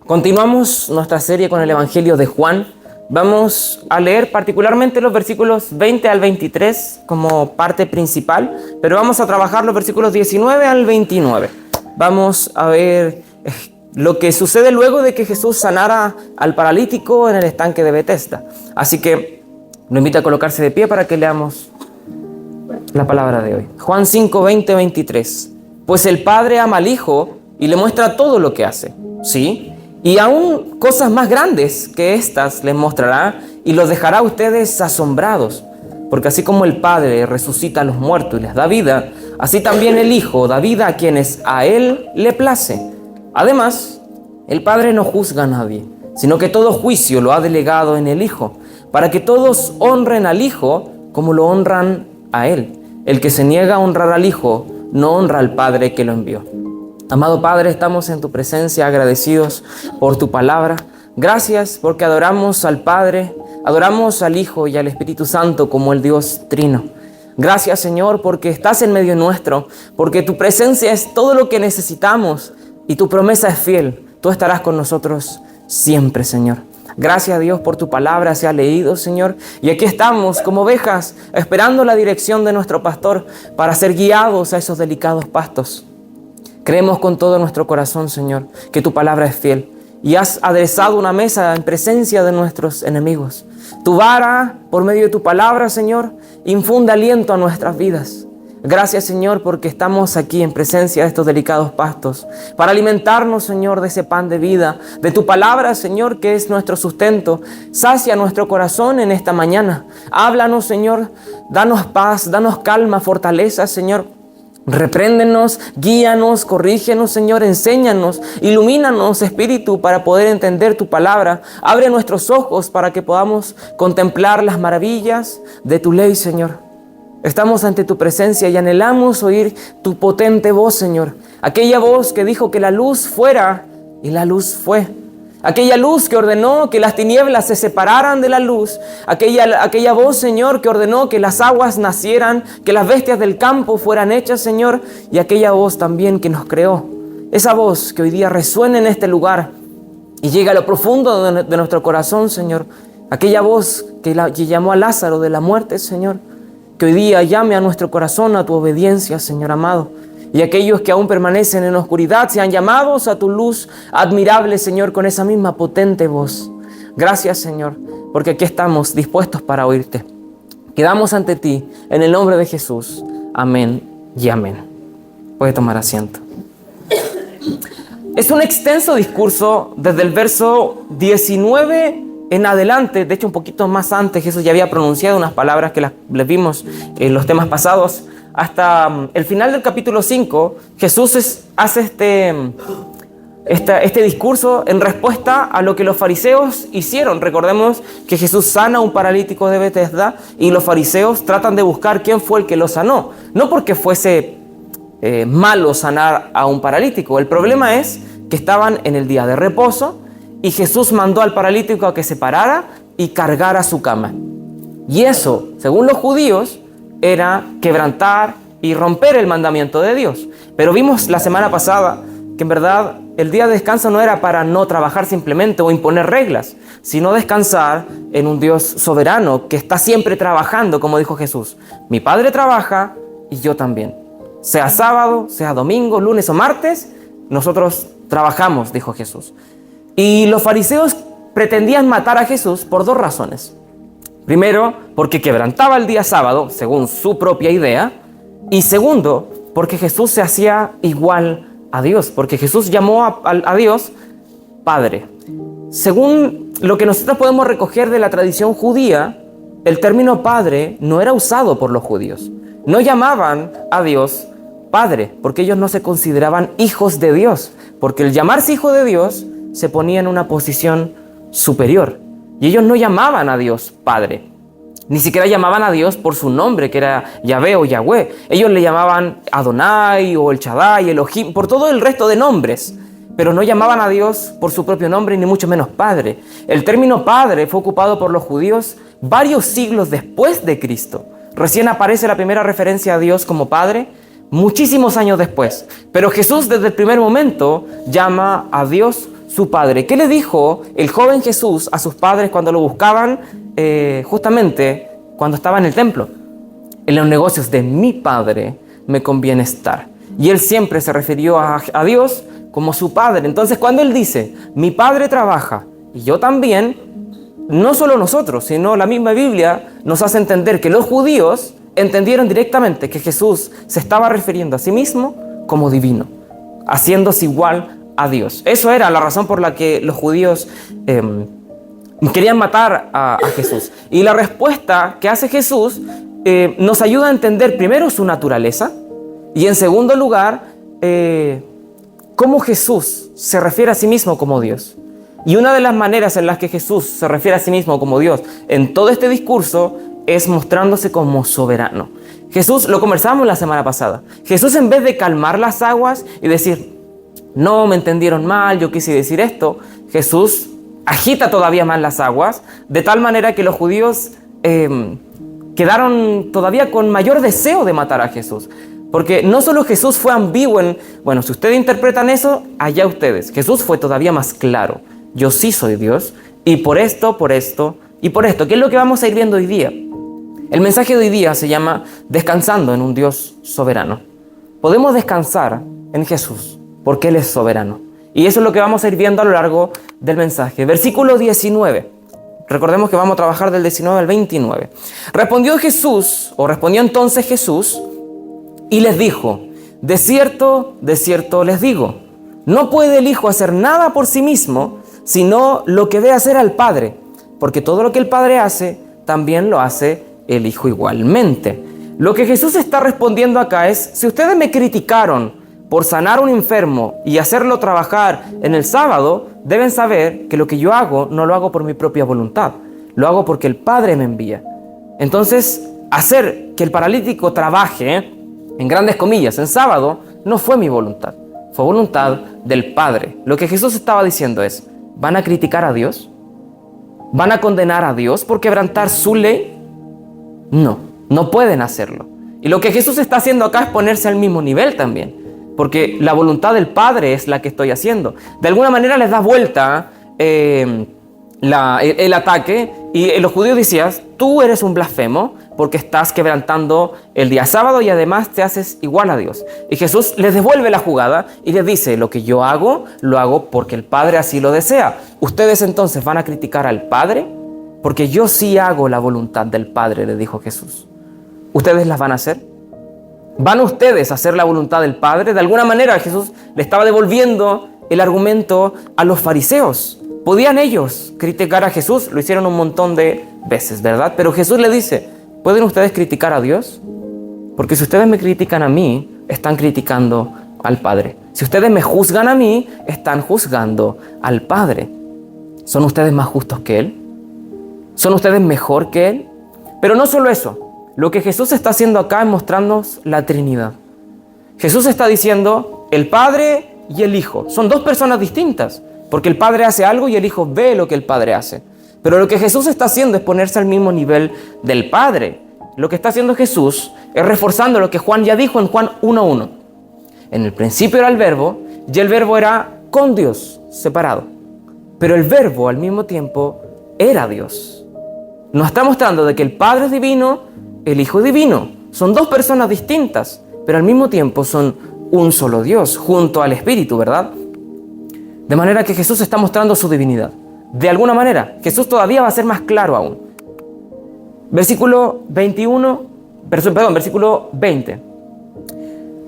Continuamos nuestra serie con el Evangelio de Juan. Vamos a leer particularmente los versículos 20 al 23 como parte principal, pero vamos a trabajar los versículos 19 al 29. Vamos a ver lo que sucede luego de que Jesús sanara al paralítico en el estanque de Betesda. Así que lo invito a colocarse de pie para que leamos la palabra de hoy. Juan 5, 20, 23. Pues el Padre ama al Hijo y le muestra todo lo que hace, ¿sí? Y aún cosas más grandes que estas les mostrará y los dejará a ustedes asombrados. Porque así como el Padre resucita a los muertos y les da vida, así también el Hijo da vida a quienes a Él le place. Además, el Padre no juzga a nadie, sino que todo juicio lo ha delegado en el Hijo, para que todos honren al Hijo como lo honran a Él. El que se niega a honrar al Hijo, no honra al Padre que lo envió. Amado Padre, estamos en tu presencia agradecidos por tu palabra. Gracias porque adoramos al Padre, adoramos al Hijo y al Espíritu Santo como el Dios Trino. Gracias, Señor, porque estás en medio nuestro, porque tu presencia es todo lo que necesitamos y tu promesa es fiel. Tú estarás con nosotros siempre, Señor. Gracias a Dios por tu palabra, se ha leído, Señor. Y aquí estamos como ovejas esperando la dirección de nuestro pastor para ser guiados a esos delicados pastos. Creemos con todo nuestro corazón, Señor, que tu palabra es fiel y has aderezado una mesa en presencia de nuestros enemigos. Tu vara, por medio de tu palabra, Señor, infunde aliento a nuestras vidas. Gracias, Señor, porque estamos aquí en presencia de estos delicados pastos para alimentarnos, Señor, de ese pan de vida, de tu palabra, Señor, que es nuestro sustento. Sacia nuestro corazón en esta mañana. Háblanos, Señor, danos paz, danos calma, fortaleza, Señor. Repréndenos, guíanos, corrígenos, Señor, enséñanos, ilumínanos, Espíritu, para poder entender tu palabra. Abre nuestros ojos para que podamos contemplar las maravillas de tu ley, Señor. Estamos ante tu presencia y anhelamos oír tu potente voz, Señor. Aquella voz que dijo que la luz fuera y la luz fue. Aquella luz que ordenó que las tinieblas se separaran de la luz. Aquella voz, Señor, que ordenó que las aguas nacieran, que las bestias del campo fueran hechas, Señor. Y aquella voz también que nos creó. Esa voz que hoy día resuena en este lugar y llega a lo profundo de nuestro corazón, Señor. Aquella voz que llamó a Lázaro de la muerte, Señor. Que hoy día llame a nuestro corazón a tu obediencia, Señor amado. Y aquellos que aún permanecen en la oscuridad sean llamados a tu luz admirable, Señor, con esa misma potente voz. Gracias, Señor, porque aquí estamos dispuestos para oírte. Quedamos ante ti en el nombre de Jesús. Amén y amén. Puede tomar asiento. Es un extenso discurso desde el verso 19 en adelante. De hecho, un poquito más antes, Jesús ya había pronunciado unas palabras que les vimos en los temas pasados. Hasta el final del capítulo 5, Jesús hace este discurso en respuesta a lo que los fariseos hicieron. Recordemos que Jesús sana a un paralítico de Betesda y los fariseos tratan de buscar quién fue el que lo sanó. No porque fuese malo sanar a un paralítico. El problema es que estaban en el día de reposo y Jesús mandó al paralítico a que se parara y cargara su cama. Y eso, según los judíos, era quebrantar y romper el mandamiento de Dios. Pero vimos la semana pasada que en verdad el día de descanso no era para no trabajar simplemente o imponer reglas, sino descansar en un Dios soberano que está siempre trabajando, como dijo Jesús. Mi Padre trabaja y yo también. Sea sábado, sea domingo, lunes o martes, nosotros trabajamos, dijo Jesús. Y los fariseos pretendían matar a Jesús por dos razones. Primero, porque quebrantaba el día sábado, según su propia idea. Y segundo, porque Jesús se hacía igual a Dios, porque Jesús llamó a Dios Padre. Según lo que nosotros podemos recoger de la tradición judía, el término Padre no era usado por los judíos. No llamaban a Dios Padre, porque ellos no se consideraban hijos de Dios, porque el llamarse hijo de Dios se ponía en una posición superior. Y ellos no llamaban a Dios Padre. Ni siquiera llamaban a Dios por su nombre, que era Yahvé o Yahweh. Ellos le llamaban Adonai o El Shaddai, Elohim, por todo el resto de nombres. Pero no llamaban a Dios por su propio nombre, ni mucho menos Padre. El término Padre fue ocupado por los judíos varios siglos después de Cristo. Recién aparece la primera referencia a Dios como Padre, muchísimos años después. Pero Jesús desde el primer momento llama a Dios su Padre. ¿Qué le dijo el joven Jesús a sus padres cuando lo buscaban justamente cuando estaba en el templo? En los negocios de mi Padre me conviene estar. Y él siempre se refirió a Dios como su Padre. Entonces, cuando él dice, mi Padre trabaja y yo también, no solo nosotros, sino la misma Biblia nos hace entender que los judíos entendieron directamente que Jesús se estaba refiriendo a sí mismo como divino, haciéndose igual a Dios. Eso era la razón por la que los judíos querían matar a Jesús. Y la respuesta que hace Jesús nos ayuda a entender primero su naturaleza y en segundo lugar cómo Jesús se refiere a sí mismo como Dios. Y una de las maneras en las que Jesús se refiere a sí mismo como Dios en todo este discurso es mostrándose como soberano. Jesús, lo conversamos la semana pasada, Jesús, en vez de calmar las aguas y decir, no, me entendieron mal, yo quise decir esto, Jesús agita todavía más las aguas, de tal manera que los judíos quedaron todavía con mayor deseo de matar a Jesús. Porque no solo Jesús fue ambiguo en, bueno, si ustedes interpretan eso, allá ustedes. Jesús fue todavía más claro. Yo sí soy Dios, y por esto y por esto. ¿Qué es lo que vamos a ir viendo hoy día? El mensaje de hoy día se llama descansando en un Dios soberano. Podemos descansar en Jesús porque Él es soberano. Y eso es lo que vamos a ir viendo a lo largo del mensaje. Versículo 19. Recordemos que vamos a trabajar del 19 al 29. Respondió entonces Jesús y les dijo, de cierto les digo, no puede el Hijo hacer nada por sí mismo, sino lo que ve hacer al Padre, porque todo lo que el Padre hace, también lo hace el Hijo igualmente. Lo que Jesús está respondiendo acá es, si ustedes me criticaron por sanar a un enfermo y hacerlo trabajar en el sábado, deben saber que lo que yo hago no lo hago por mi propia voluntad, lo hago porque el Padre me envía. Entonces, hacer que el paralítico trabaje, en grandes comillas, en sábado, no fue mi voluntad, fue voluntad del Padre. Lo que Jesús estaba diciendo es, ¿van a criticar a Dios? ¿Van a condenar a Dios por quebrantar su ley? No pueden hacerlo. Y lo que Jesús está haciendo acá es ponerse al mismo nivel también, porque la voluntad del Padre es la que estoy haciendo. De alguna manera les da vuelta el ataque, y los judíos decían, tú eres un blasfemo porque estás quebrantando el día sábado y además te haces igual a Dios. Y Jesús les devuelve la jugada y les dice, lo que yo hago, lo hago porque el Padre así lo desea. ¿Ustedes entonces van a criticar al Padre? Porque yo sí hago la voluntad del Padre, le dijo Jesús. ¿Ustedes las van a hacer? ¿Van ustedes a hacer la voluntad del Padre? De alguna manera Jesús le estaba devolviendo el argumento a los fariseos. ¿Podían ellos criticar a Jesús? Lo hicieron un montón de veces, ¿verdad? Pero Jesús le dice, ¿pueden ustedes criticar a Dios? Porque si ustedes me critican a mí, están criticando al Padre. Si ustedes me juzgan a mí, están juzgando al Padre. ¿Son ustedes más justos que Él? ¿Son ustedes mejor que Él? Pero no solo eso. Lo que Jesús está haciendo acá es mostrarnos la Trinidad. Jesús está diciendo, el Padre y el Hijo son dos personas distintas, porque el Padre hace algo y el Hijo ve lo que el Padre hace. Pero lo que Jesús está haciendo es ponerse al mismo nivel del Padre. Lo que está haciendo Jesús es reforzando lo que Juan ya dijo en Juan 1:1. En el principio era el Verbo, y el Verbo era con Dios, separado. Pero el Verbo al mismo tiempo era Dios. Nos está mostrando de que el Padre es divino, el Hijo es divino. Son dos personas distintas, pero al mismo tiempo son un solo Dios, junto al Espíritu, ¿verdad? De manera que Jesús está mostrando su divinidad. De alguna manera, Jesús todavía va a ser más claro aún. Versículo 20.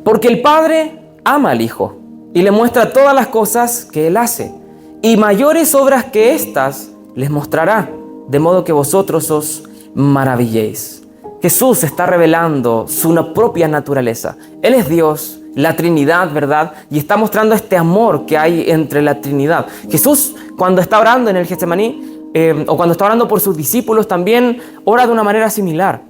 Porque el Padre ama al Hijo y le muestra todas las cosas que Él hace, y mayores obras que éstas les mostrará, de modo que vosotros os maravilléis. Jesús está revelando su propia naturaleza. Él es Dios, la Trinidad, ¿verdad? Y está mostrando este amor que hay entre la Trinidad. Jesús, cuando está orando en el Getsemaní, o cuando está orando por sus discípulos, también ora de una manera similar.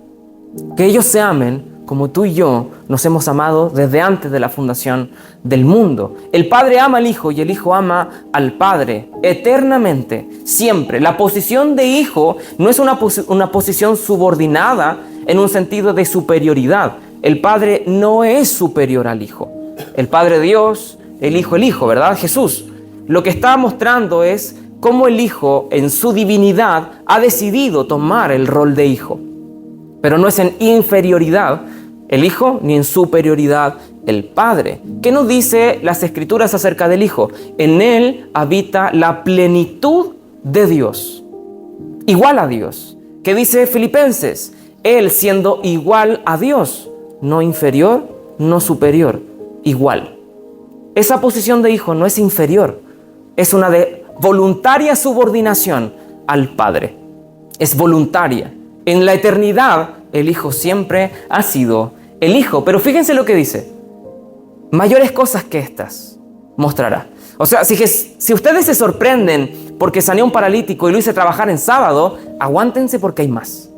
Que ellos se amen como tú y yo nos hemos amado desde antes de la fundación del mundo. El Padre ama al Hijo y el Hijo ama al Padre eternamente, siempre. La posición de Hijo no es una posición subordinada en un sentido de superioridad. El Padre no es superior al Hijo. El Padre Dios, el Hijo, ¿verdad? Jesús. lo que está mostrando es cómo el Hijo en su divinidad ha decidido tomar el rol de Hijo. Pero no es en inferioridad el Hijo ni en superioridad el Padre. ¿Qué nos dice las Escrituras acerca del Hijo? En Él habita la plenitud de Dios, igual a Dios. ¿Qué dice Filipenses? Él siendo igual a Dios, no inferior, no superior, igual. Esa posición de Hijo no es inferior, es una de voluntaria subordinación al Padre. Es voluntaria. En la eternidad, el Hijo siempre ha sido el Hijo. Pero fíjense lo que dice. Mayores cosas que estas mostrará. O sea, si ustedes se sorprenden porque sané a un paralítico y lo hice trabajar en sábado, aguántense porque hay más.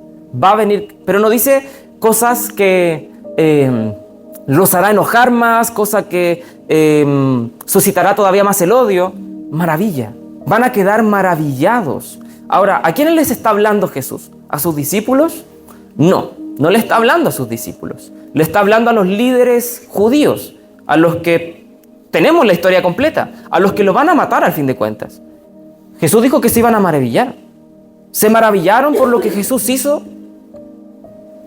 Va a venir, pero no dice cosas que los hará enojar más, cosas que suscitará todavía más el odio. Maravilla. Van a quedar maravillados. Ahora, ¿a quiénes les está hablando Jesús? ¿A sus discípulos? No, no le está hablando a sus discípulos. Le está hablando a los líderes judíos, a los que tenemos la historia completa, a los que lo van a matar al fin de cuentas. Jesús dijo que se iban a maravillar. ¿Se maravillaron por lo que Jesús hizo?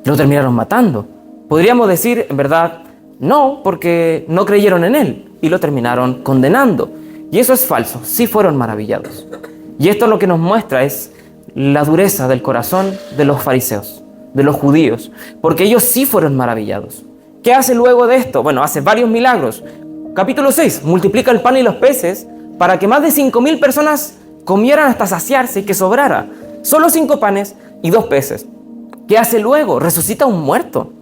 Lo terminaron matando. Podríamos decir, en verdad, no, porque no creyeron en Él y lo terminaron condenando. Y eso es falso, sí fueron maravillados. Y esto lo que nos muestra es la dureza del corazón de los fariseos, de los judíos, porque ellos sí fueron maravillados. ¿Qué hace luego de esto? Bueno, hace varios milagros. Capítulo 6, multiplica el pan y los peces para que más de 5,000 personas comieran hasta saciarse y que sobrara. Solo 5 panes y 2 peces. ¿Qué hace luego? Resucita a un muerto.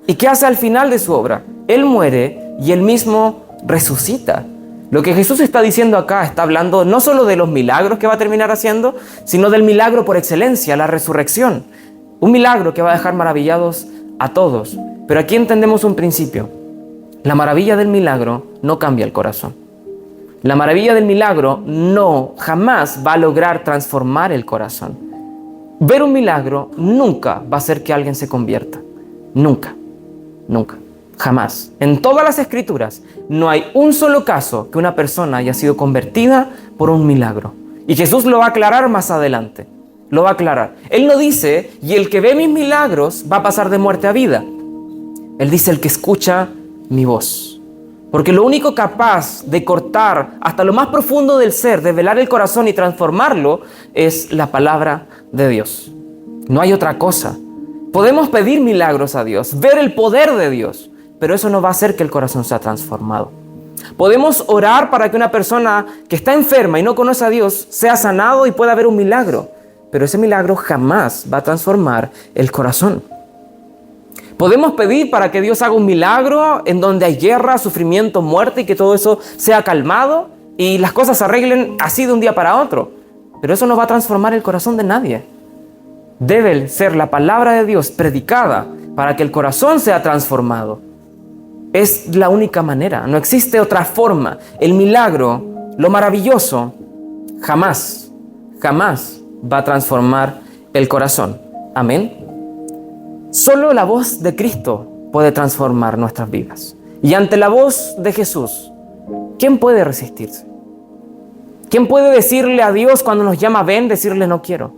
¿Y qué hace al final de su obra? Él muere y él mismo resucita. Lo que Jesús está diciendo acá, está hablando no solo de los milagros que va a terminar haciendo, sino del milagro por excelencia, la resurrección. Un milagro que va a dejar maravillados a todos. Pero aquí entendemos un principio. La maravilla del milagro no cambia el corazón. La maravilla del milagro jamás va a lograr transformar el corazón. Ver un milagro nunca va a hacer que alguien se convierta. Nunca, nunca. Jamás. En todas las Escrituras no hay un solo caso que una persona haya sido convertida por un milagro. Y Jesús lo va a aclarar más adelante. Lo va a aclarar. Él no dice, y el que ve mis milagros va a pasar de muerte a vida. Él dice, el que escucha mi voz. Porque lo único capaz de cortar hasta lo más profundo del ser, de velar el corazón y transformarlo, es la palabra de Dios. No hay otra cosa. Podemos pedir milagros a Dios, ver el poder de Dios, pero eso no va a hacer que el corazón sea transformado. Podemos orar para que una persona que está enferma y no conoce a Dios sea sanado y pueda haber un milagro, pero ese milagro jamás va a transformar el corazón. Podemos pedir para que Dios haga un milagro en donde hay guerra, sufrimiento, muerte y que todo eso sea calmado y las cosas se arreglen así de un día para otro, pero eso no va a transformar el corazón de nadie. Debe ser la palabra de Dios predicada para que el corazón sea transformado. Es la única manera, no existe otra forma. El milagro, lo maravilloso, jamás va a transformar el corazón. Amén. Solo la voz de Cristo puede transformar nuestras vidas. Y ante la voz de Jesús, ¿quién puede resistirse? ¿Quién puede decirle a Dios cuando nos llama ven, decirle no quiero?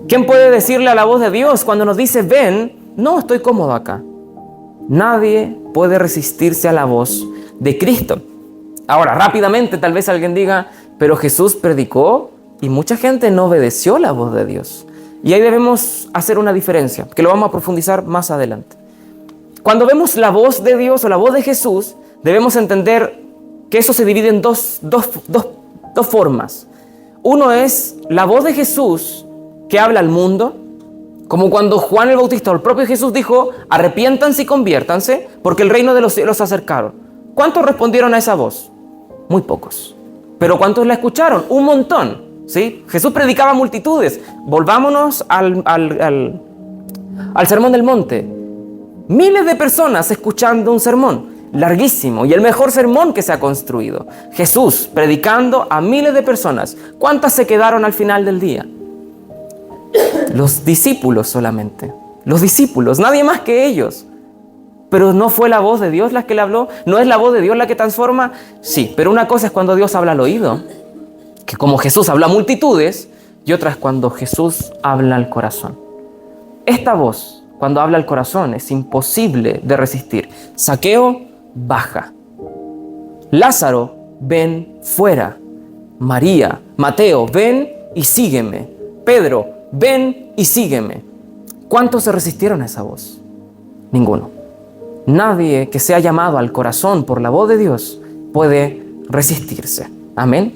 ¿Quién puede decirle a la voz de Dios cuando nos dice ven, no estoy cómodo acá? Nadie puede resistirse a la voz de Cristo. Ahora, rápidamente, tal vez alguien diga, pero Jesús predicó y mucha gente no obedeció la voz de Dios. Y ahí debemos hacer una diferencia, que lo vamos a profundizar más adelante. Cuando vemos la voz de Dios o la voz de Jesús, debemos entender que eso se divide en dos formas. Uno es la voz de Jesús que habla al mundo, como cuando Juan el Bautista o el propio Jesús dijo, arrepiéntanse y conviértanse, porque el reino de los cielos se acercaron. ¿Cuántos respondieron a esa voz? Muy pocos. ¿Pero cuántos la escucharon? Un montón, ¿sí? Jesús predicaba a multitudes. Volvámonos al Sermón del Monte. Miles de personas escuchando un sermón larguísimo y el mejor sermón que se ha construido. Jesús predicando a miles de personas. ¿Cuántas se quedaron al final del día? Los discípulos solamente. Los discípulos, nadie más que ellos. pero ¿no fue la voz de Dios la que le habló? ¿No es la voz de Dios la que transforma? Sí, pero una cosa es cuando Dios habla al oído, que como Jesús habla a multitudes, y otra es cuando Jesús habla al corazón. Esta voz, cuando habla al corazón, es imposible de resistir. Zaqueo, baja. Lázaro, ven fuera. María, Mateo, ven y sígueme. Pedro, ven y sígueme. ¿Cuántos se resistieron a esa voz? Ninguno. Nadie que sea llamado al corazón por la voz de Dios puede resistirse. Amén.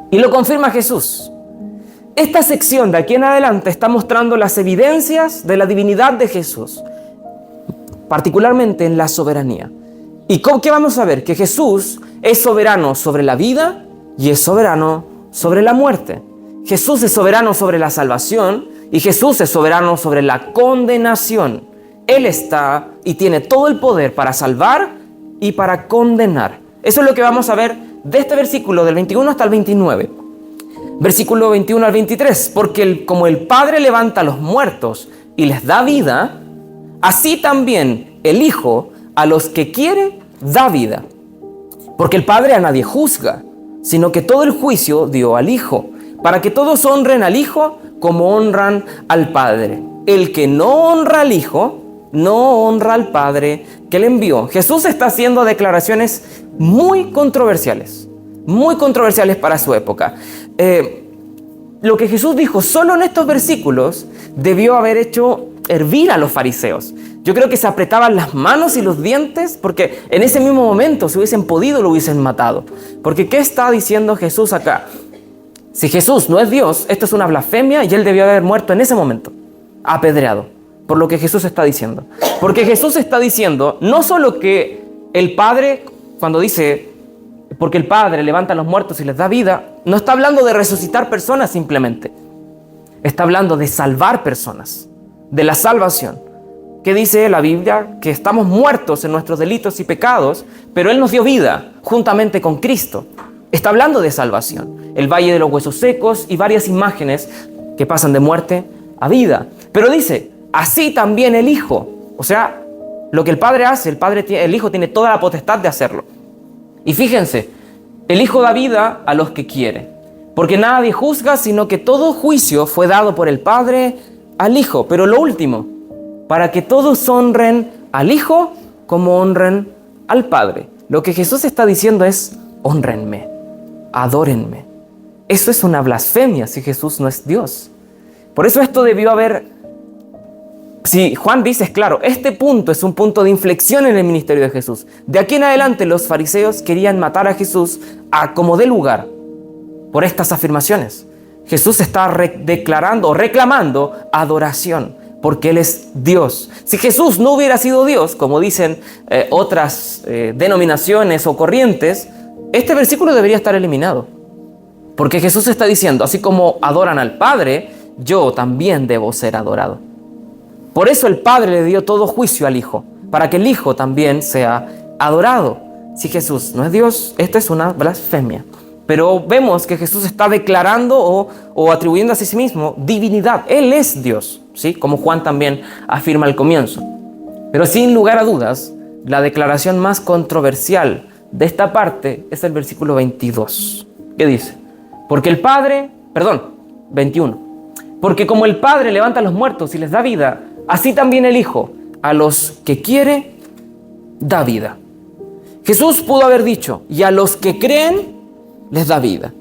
Y lo confirma Jesús. Esta sección de aquí en adelante está mostrando las evidencias de la divinidad de Jesús, particularmente en la soberanía. ¿Y qué vamos a ver? Que Jesús es soberano sobre la vida y es soberano sobre la muerte. Jesús es soberano sobre la salvación y Jesús es soberano sobre la condenación. Él está y tiene todo el poder para salvar y para condenar. Eso es lo que vamos a ver de este versículo del 21 hasta el 29. Versículo 21 al 23. Porque como el Padre levanta a los muertos y les da vida, así también el Hijo a los que quiere da vida. Porque el Padre a nadie juzga, sino que todo el juicio dio al Hijo, para que todos honren al Hijo como honran al Padre. El que no honra al Hijo, no honra al Padre que le envió. Jesús está haciendo declaraciones muy controversiales para su época. Lo que Jesús dijo solo en estos versículos debió haber hecho hervir a los fariseos. Yo creo que se apretaban las manos y los dientes porque en ese mismo momento, si hubiesen podido, lo hubiesen matado. Porque ¿qué está diciendo Jesús acá? Si Jesús no es Dios, esto es una blasfemia y él debió haber muerto en ese momento, apedreado, por lo que Jesús está diciendo. Porque Jesús está diciendo no solo que el Padre, cuando dice, porque el Padre levanta a los muertos y les da vida, no está hablando de resucitar personas simplemente. Está hablando de salvar personas, de la salvación. ¿Qué dice la Biblia? Que estamos muertos en nuestros delitos y pecados, pero Él nos dio vida juntamente con Cristo. Está hablando de salvación. El valle de los huesos secos y varias imágenes que pasan de muerte a vida. Pero dice, así también el Hijo. O sea, lo que el Padre hace, el Hijo tiene toda la potestad de hacerlo. Y fíjense, el Hijo da vida a los que quiere. Porque nadie juzga, sino que todo juicio fue dado por el Padre al Hijo. Pero lo último, para que todos honren al Hijo como honren al Padre. Lo que Jesús está diciendo es, hónrenme, adórenme. Eso es una blasfemia si Jesús no es Dios. Por eso esto debió haber... Si Juan dice, es claro, este punto es un punto de inflexión en el ministerio de Jesús. De aquí en adelante los fariseos querían matar a Jesús a como dé lugar por estas afirmaciones. Jesús está declarando o reclamando adoración porque Él es Dios. Si Jesús no hubiera sido Dios, como dicen otras denominaciones o corrientes, este versículo debería estar eliminado. Porque Jesús está diciendo, así como adoran al Padre, yo también debo ser adorado. Por eso el Padre le dio todo juicio al Hijo, para que el Hijo también sea adorado. Si Jesús no es Dios, esto es una blasfemia. Pero vemos que Jesús está declarando o atribuyendo a sí mismo divinidad. Él es Dios, ¿sí? Como Juan también afirma al comienzo. Pero sin lugar a dudas, la declaración más controversial de esta parte es el versículo 22. ¿Qué dice? Porque el Padre, 21. Porque como el Padre levanta a los muertos y les da vida, así también el Hijo, a los que quiere, da vida. Jesús pudo haber dicho, y a los que creen, les da vida.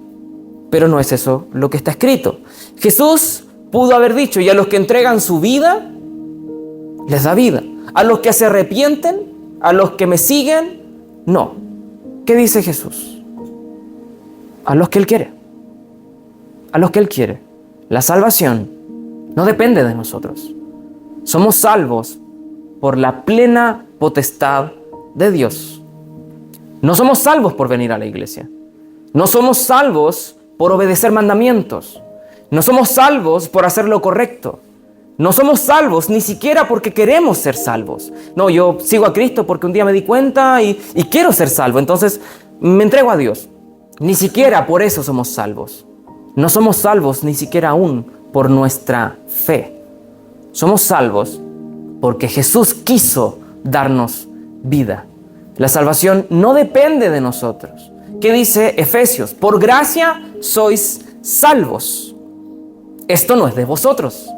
Pero no es eso lo que está escrito. Jesús pudo haber dicho, y a los que entregan su vida, les da vida. A los que se arrepienten, a los que me siguen, no. ¿Qué dice Jesús? A los que Él quiere. A los que Él quiere. La salvación no depende de nosotros. Somos salvos por la plena potestad de Dios. No somos salvos por venir a la iglesia. No somos salvos por obedecer mandamientos. No somos salvos por hacer lo correcto. No somos salvos ni siquiera porque queremos ser salvos. No, yo sigo a Cristo porque un día me di cuenta y quiero ser salvo. Entonces me entrego a Dios. Ni siquiera por eso somos salvos. No somos salvos ni siquiera aún por nuestra fe. Somos salvos porque Jesús quiso darnos vida. La salvación no depende de nosotros. ¿Qué dice Efesios? Por gracia sois salvos. Esto no es de vosotros,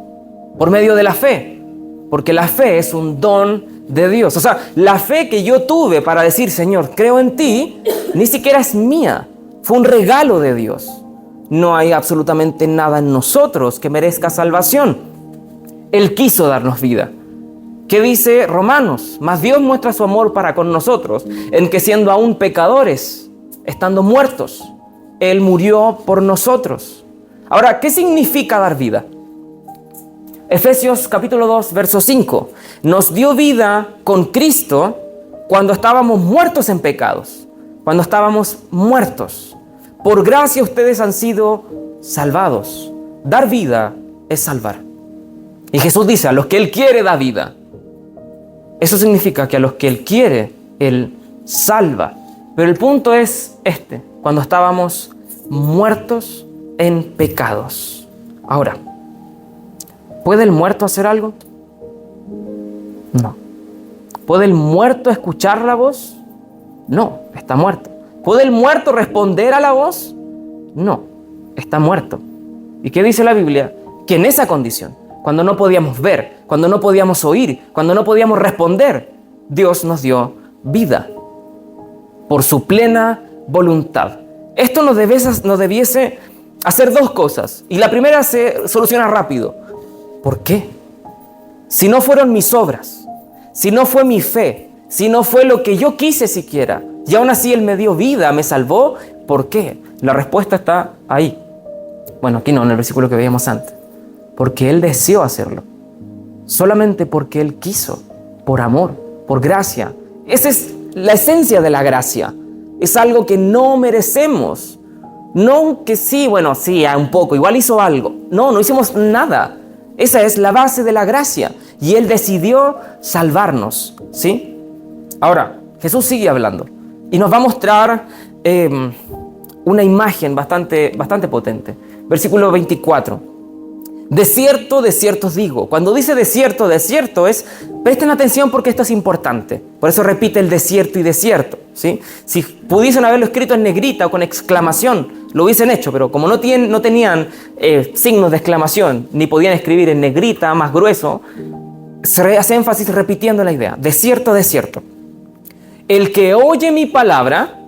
por medio de la fe, porque la fe es un don de Dios. O sea, la fe que yo tuve para decir, Señor, creo en ti, ni siquiera es mía, fue un regalo de Dios. No hay absolutamente nada en nosotros que merezca salvación. Él quiso darnos vida. ¿Qué dice Romanos? Mas Dios muestra su amor para con nosotros, en que siendo aún pecadores, estando muertos, Él murió por nosotros. Ahora, ¿qué significa dar vida? Efesios capítulo 2, verso 5. Nos dio vida con Cristo cuando estábamos muertos en pecados. Cuando estábamos muertos. Por gracia ustedes han sido salvados. Dar vida es salvar. Y Jesús dice, a los que Él quiere da vida. Eso significa que a los que Él quiere, Él salva. Pero el punto es este, cuando estábamos muertos en pecados. Ahora, ¿puede el muerto hacer algo? No. ¿Puede el muerto escuchar la voz? No, está muerto. ¿Puede el muerto responder a la voz? No, está muerto. ¿Y qué dice la Biblia? Que en esa condición, cuando no podíamos ver, cuando no podíamos oír, cuando no podíamos responder, Dios nos dio vida por su plena voluntad. Esto nos debiese hacer dos cosas. Y la primera se soluciona rápido. ¿Por qué? Si no fueron mis obras, si no fue mi fe, si no fue lo que yo quise siquiera, y aún así Él me dio vida, me salvó, ¿por qué? La respuesta está ahí. Bueno, aquí no, en el versículo que veíamos antes. Porque Él deseó hacerlo. Solamente porque Él quiso, por amor, por gracia. Esa es la esencia de la gracia. Es algo que no merecemos. No que sí, bueno, sí, un poco, igual hizo algo. No hicimos nada. Esa es la base de la gracia. Y Él decidió salvarnos, ¿sí? Ahora, Jesús sigue hablando. Y nos va a mostrar una imagen bastante potente. Versículo 24. De cierto os digo. Cuando dice de cierto es, presten atención porque esto es importante. Por eso repite el desierto y desierto, ¿sí? Si pudiesen haberlo escrito en negrita o con exclamación, lo hubiesen hecho, pero como no tenían signos de exclamación, ni podían escribir en negrita, más grueso, se hace énfasis repitiendo la idea. De cierto. El que oye mi palabra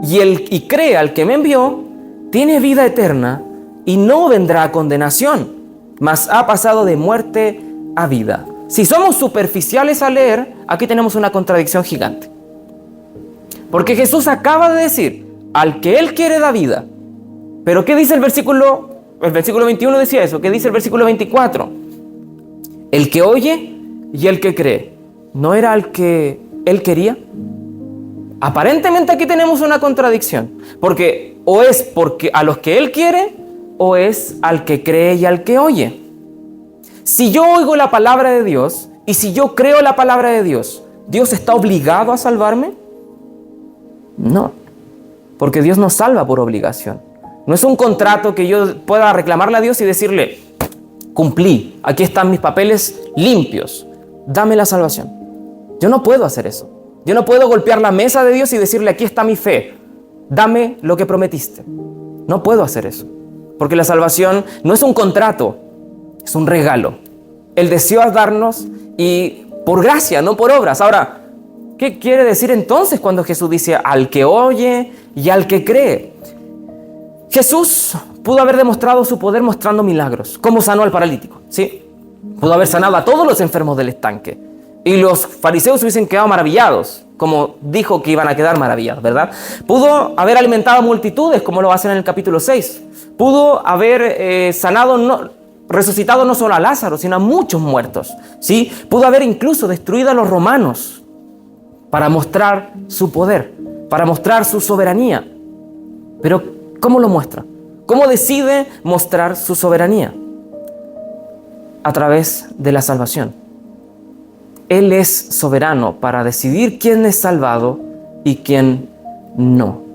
y cree al que me envió, tiene vida eterna y no vendrá a condenación, mas ha pasado de muerte a vida. Si somos superficiales a leer, aquí tenemos una contradicción gigante. Porque Jesús acaba de decir, al que Él quiere da vida. Pero ¿qué dice el versículo? El versículo 21 decía eso. ¿Qué dice el versículo 24? El que oye y el que cree. ¿No era al que Él quería? Aparentemente aquí tenemos una contradicción. Porque o es porque a los que Él quiere, o es al que cree y al que oye. Si yo oigo la palabra de Dios y si yo creo la palabra de Dios, ¿Dios está obligado a salvarme? No, porque Dios no salva por obligación. No es un contrato que yo pueda reclamarle a Dios y decirle, cumplí, aquí están mis papeles limpios, dame la salvación. Yo no puedo hacer eso. Yo no puedo golpear la mesa de Dios y decirle, aquí está mi fe, dame lo que prometiste. No puedo hacer eso. Porque la salvación no es un contrato, es un regalo. Él deseó darnos y por gracia, no por obras. Ahora, ¿qué quiere decir entonces cuando Jesús dice al que oye y al que cree? Jesús pudo haber demostrado su poder mostrando milagros, como sanó al paralítico, ¿sí? Pudo haber sanado a todos los enfermos del estanque. Y los fariseos hubiesen quedado maravillados, como dijo que iban a quedar maravillados, ¿verdad? Pudo haber alimentado a multitudes, como lo hacen en el capítulo 6. Pudo haber resucitado no solo a Lázaro, sino a muchos muertos, ¿sí? Pudo haber incluso destruido a los romanos para mostrar su poder, para mostrar su soberanía. Pero, ¿cómo lo muestra? ¿Cómo decide mostrar su soberanía? A través de la salvación. Él es soberano para decidir quién es salvado y quién no.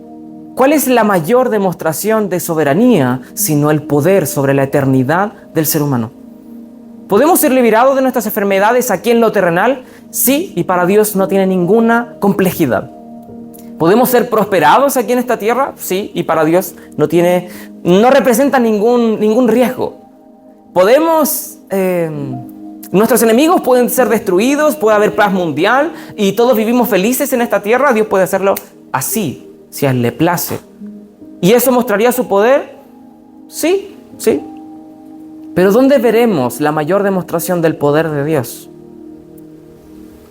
¿Cuál es la mayor demostración de soberanía sino el poder sobre la eternidad del ser humano? ¿Podemos ser liberados de nuestras enfermedades aquí en lo terrenal? Sí, y para Dios no tiene ninguna complejidad. ¿Podemos ser prosperados aquí en esta tierra? Sí, y para Dios no representa ningún riesgo. Nuestros enemigos pueden ser destruidos, puede haber paz mundial y todos vivimos felices en esta tierra. Dios puede hacerlo así, si a Él le place. ¿Y eso mostraría su poder? Sí, sí. Pero ¿dónde veremos la mayor demostración del poder de Dios?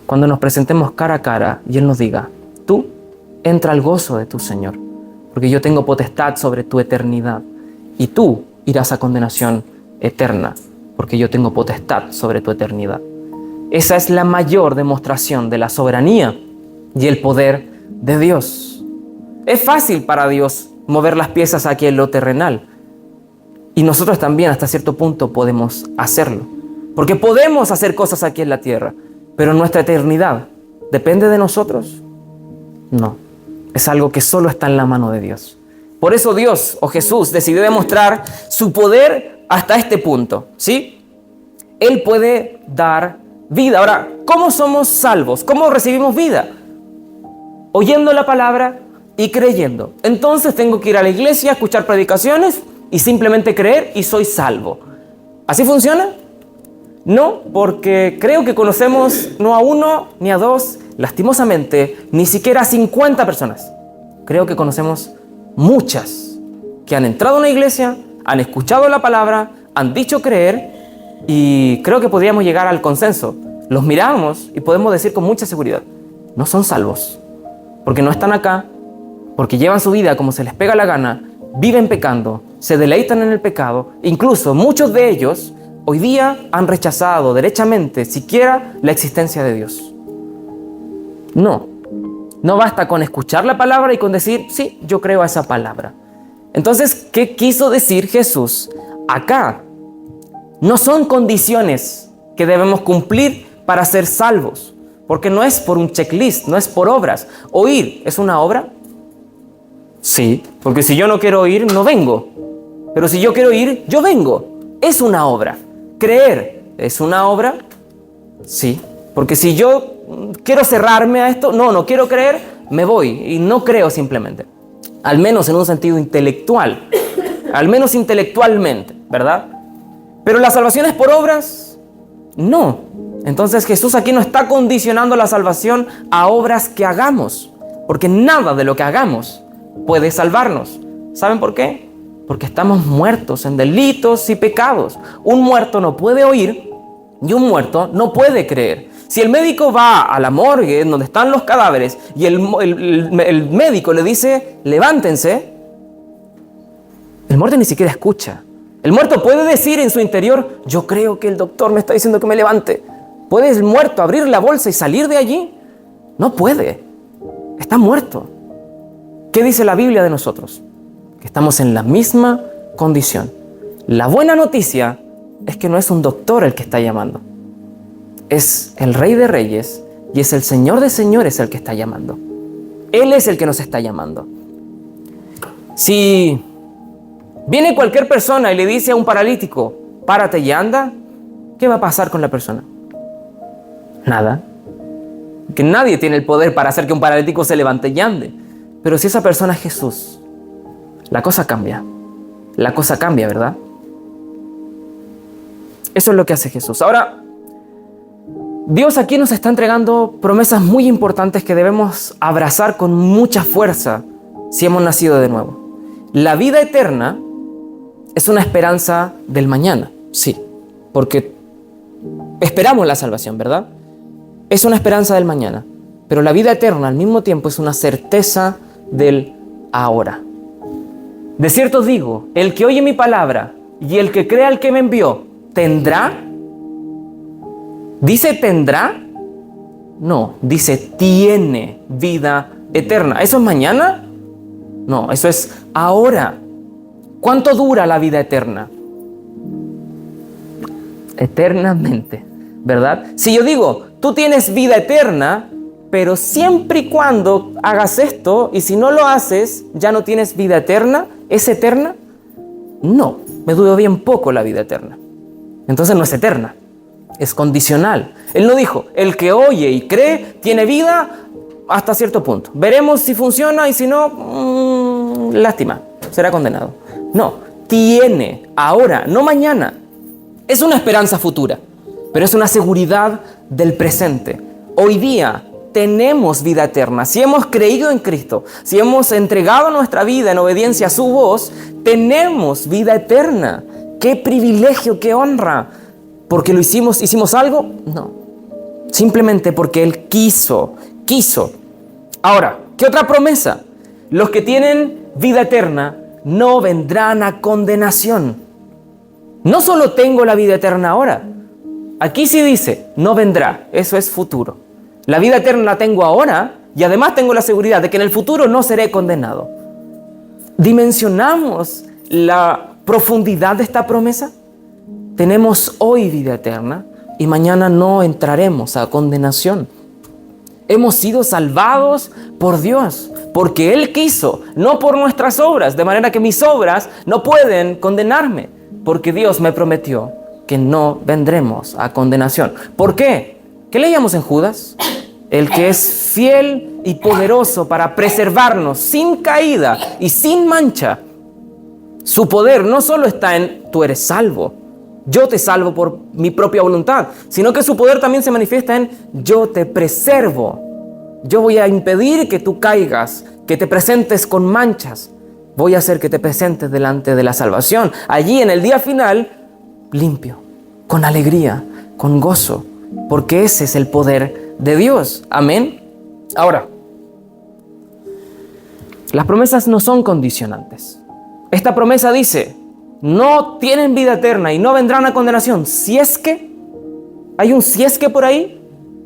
Cuando nos presentemos cara a cara y Él nos diga: tú entra al gozo de tu Señor, porque yo tengo potestad sobre tu eternidad, y tú irás a condenación eterna, porque yo tengo potestad sobre tu eternidad. Esa es la mayor demostración de la soberanía y el poder de Dios. Es fácil para Dios mover las piezas aquí en lo terrenal, y nosotros también hasta cierto punto podemos hacerlo, porque podemos hacer cosas aquí en la tierra, pero nuestra eternidad ¿depende de nosotros? No, es algo que solo está en la mano de Dios. Por eso Dios o Jesús decidió demostrar su poder hasta este punto, ¿sí? Él puede dar vida. Ahora, ¿cómo somos salvos? ¿Cómo recibimos vida? Oyendo la palabra y creyendo. Entonces tengo que ir a la iglesia, escuchar predicaciones y simplemente creer y soy salvo. ¿Así funciona? No, porque creo que conocemos no a uno ni a dos, lastimosamente, ni siquiera a 50 personas. Creo que conocemos muchas que han entrado a una iglesia, han escuchado la palabra, han dicho creer, y creo que podríamos llegar al consenso. Los miramos y podemos decir con mucha seguridad: no son salvos, porque no están acá, porque llevan su vida como se les pega la gana, viven pecando, se deleitan en el pecado. Incluso muchos de ellos hoy día han rechazado derechamente siquiera la existencia de Dios. No basta con escuchar la palabra y con decir: sí, yo creo a esa palabra. Entonces, ¿qué quiso decir Jesús acá? No son condiciones que debemos cumplir para ser salvos, porque no es por un checklist, no es por obras. ¿Oír es una obra? Sí, porque si yo no quiero oír, no vengo. Pero si yo quiero oír, yo vengo. Es una obra. ¿Creer es una obra? Sí, porque si yo quiero cerrarme a esto, no quiero creer, me voy y no creo simplemente. Al menos en un sentido intelectual, al menos intelectualmente, ¿verdad? Pero la salvación es por obras, no. Entonces Jesús aquí no está condicionando la salvación a obras que hagamos, porque nada de lo que hagamos puede salvarnos. ¿Saben por qué? Porque estamos muertos en delitos y pecados. Un muerto no puede oír y un muerto no puede creer. Si el médico va a la morgue donde están los cadáveres y el médico le dice: levántense, el muerto ni siquiera escucha. El muerto puede decir en su interior: yo creo que el doctor me está diciendo que me levante. ¿Puede el muerto abrir la bolsa y salir de allí? No puede. Está muerto. ¿Qué dice la Biblia de nosotros? Que estamos en la misma condición. La buena noticia es que no es un doctor el que está llamando. Es el Rey de Reyes y es el Señor de Señores el que está llamando. Él es el que nos está llamando. Si viene cualquier persona y le dice a un paralítico: párate y anda, ¿qué va a pasar con la persona? Nada. Que nadie tiene el poder para hacer que un paralítico se levante y ande. Pero si esa persona es Jesús, la cosa cambia. La cosa cambia, ¿verdad? Eso es lo que hace Jesús. Ahora, Dios aquí nos está entregando promesas muy importantes que debemos abrazar con mucha fuerza si hemos nacido de nuevo. La vida eterna es una esperanza del mañana, sí, porque esperamos la salvación, ¿verdad? Es una esperanza del mañana, pero la vida eterna al mismo tiempo es una certeza del ahora. De cierto os digo, el que oye mi palabra y el que crea al que me envió, ¿tendrá? ¿Dice tendrá? No, dice tiene vida eterna. ¿Eso es mañana? No, eso es ahora. ¿Cuánto dura la vida eterna? Eternamente, ¿verdad? Si yo digo, tú tienes vida eterna, pero siempre y cuando hagas esto, y si no lo haces, ya no tienes vida eterna, ¿es eterna? No, me duró bien poco la vida eterna. Entonces no es eterna. Es condicional. Él no dijo, el que oye y cree tiene vida hasta cierto punto. Veremos si funciona y si no, lástima, será condenado. No, tiene ahora, no mañana. Es una esperanza futura, pero es una seguridad del presente. Hoy día tenemos vida eterna. Si hemos creído en Cristo, si hemos entregado nuestra vida en obediencia a su voz, tenemos vida eterna. ¡Qué privilegio, qué honra! ¿Porque lo hicimos algo? No. Simplemente porque Él quiso. Ahora, ¿qué otra promesa? Los que tienen vida eterna no vendrán a condenación. No solo tengo la vida eterna ahora. Aquí sí dice, no vendrá. Eso es futuro. La vida eterna la tengo ahora y además tengo la seguridad de que en el futuro no seré condenado. ¿Dimensionamos la profundidad de esta promesa? Tenemos hoy vida eterna y mañana no entraremos a condenación. Hemos sido salvados por Dios, porque Él quiso, no por nuestras obras, de manera que mis obras no pueden condenarme, porque Dios me prometió que no vendremos a condenación. ¿Por qué? ¿Qué leíamos en Judas? El que es fiel y poderoso para preservarnos sin caída y sin mancha. Su poder no solo está en tú eres salvo, yo te salvo por mi propia voluntad, sino que su poder también se manifiesta en yo te preservo. Yo voy a impedir que tú caigas, que te presentes con manchas. Voy a hacer que te presentes delante de la salvación. Allí en el día final, limpio, con alegría, con gozo, porque ese es el poder de Dios. Amén. Ahora, las promesas no son condicionantes. Esta promesa dice, no tienen vida eterna y no vendrán a condenación. Si es que, ¿hay un si es que por ahí?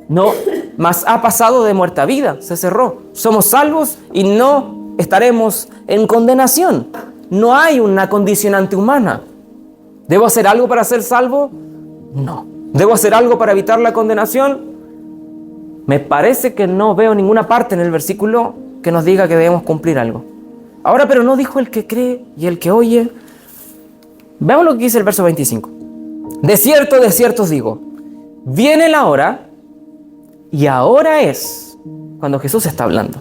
No, mas ha pasado de muerte a vida, se cerró. Somos salvos y no estaremos en condenación. No hay una condicionante humana. ¿Debo hacer algo para ser salvo? No. ¿Debo hacer algo para evitar la condenación? Me parece que no veo ninguna parte en el versículo que nos diga que debemos cumplir algo. Ahora, pero no dijo el que cree y el que oye. Veamos lo que dice el verso 25. De cierto os digo, viene la hora, y ahora es cuando Jesús está hablando,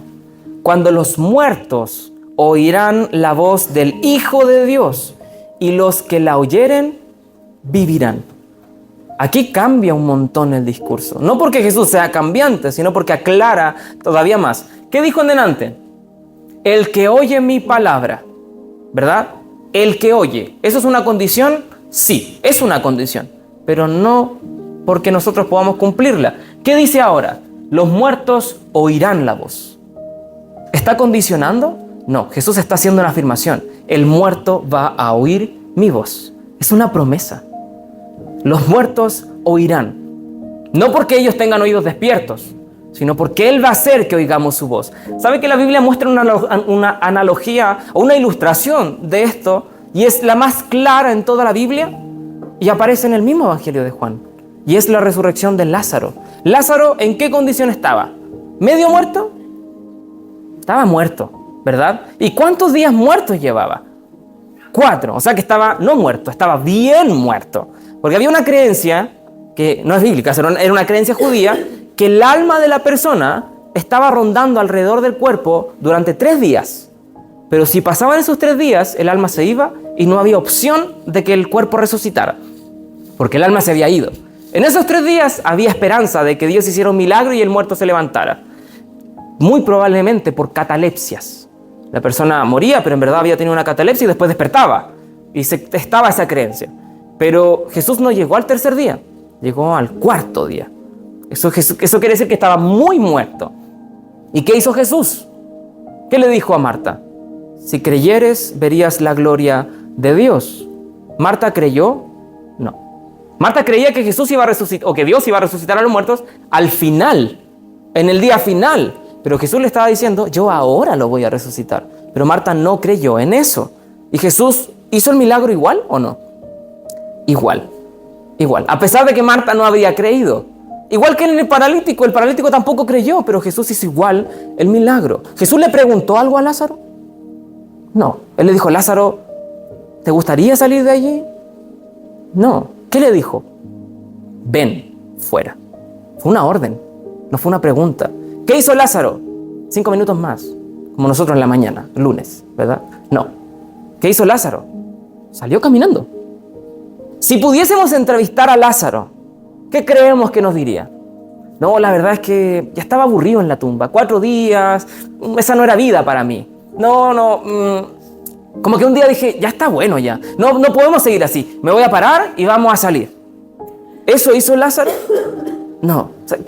cuando los muertos oirán la voz del Hijo de Dios, y los que la oyeren vivirán. Aquí cambia un montón el discurso. No porque Jesús sea cambiante, sino porque aclara todavía más. ¿Qué dijo en delante? El que oye mi palabra, ¿verdad? El que oye. ¿Eso es una condición? Sí, es una condición, pero no porque nosotros podamos cumplirla. ¿Qué dice ahora? Los muertos oirán la voz. ¿Está condicionando? No, Jesús está haciendo una afirmación. El muerto va a oír mi voz. Es una promesa. Los muertos oirán. No porque ellos tengan oídos despiertos, sino porque Él va a hacer que oigamos su voz. ¿Sabe que la Biblia muestra una analogía o una ilustración de esto? Y es la más clara en toda la Biblia y aparece en el mismo Evangelio de Juan. Y es la resurrección de Lázaro. ¿Lázaro en qué condición estaba? ¿Medio muerto? Estaba muerto, ¿verdad? ¿Y cuántos días muertos llevaba? 4. O sea que estaba no muerto, estaba bien muerto. Porque había una creencia, que no es bíblica, era una creencia judía, que el alma de la persona estaba rondando alrededor del cuerpo durante 3 días. Pero si pasaban esos 3 días, el alma se iba y no había opción de que el cuerpo resucitara, porque el alma se había ido. En esos 3 días había esperanza de que Dios hiciera un milagro y el muerto se levantara. Muy probablemente por catalepsias. La persona moría, pero en verdad había tenido una catalepsia y después despertaba. Y estaba esa creencia. Pero Jesús no llegó al 3er día, llegó al 4.º día. Eso quiere decir que estaba muy muerto. ¿Y qué hizo Jesús? ¿Qué le dijo a Marta? Si creyeres, verías la gloria de Dios. ¿Marta creyó? No. Marta creía que Jesús iba a resucitar, o que Dios iba a resucitar a los muertos al final, en el día final. Pero Jesús le estaba diciendo, yo ahora lo voy a resucitar. Pero Marta no creyó en eso. ¿Y Jesús hizo el milagro igual o no? Igual. A pesar de que Marta no había creído. Igual que en el paralítico tampoco creyó, pero Jesús hizo igual el milagro. ¿Jesús le preguntó algo a Lázaro? No. Él le dijo, Lázaro, ¿te gustaría salir de allí? No. ¿Qué le dijo? ven fuera. Fue una orden, no fue una pregunta. ¿Qué hizo Lázaro? 5 minutos más, como nosotros en la mañana, lunes, ¿verdad? No. ¿Qué hizo Lázaro? Salió caminando. Si pudiésemos entrevistar a Lázaro, ¿qué creemos que nos diría? No, la verdad es que ya estaba aburrido en la tumba. 4 días, esa no era vida para mí. Como que un día dije, ya está bueno ya. No podemos seguir así. Me voy a parar y vamos a salir. ¿Eso hizo Lázaro? No. O sea,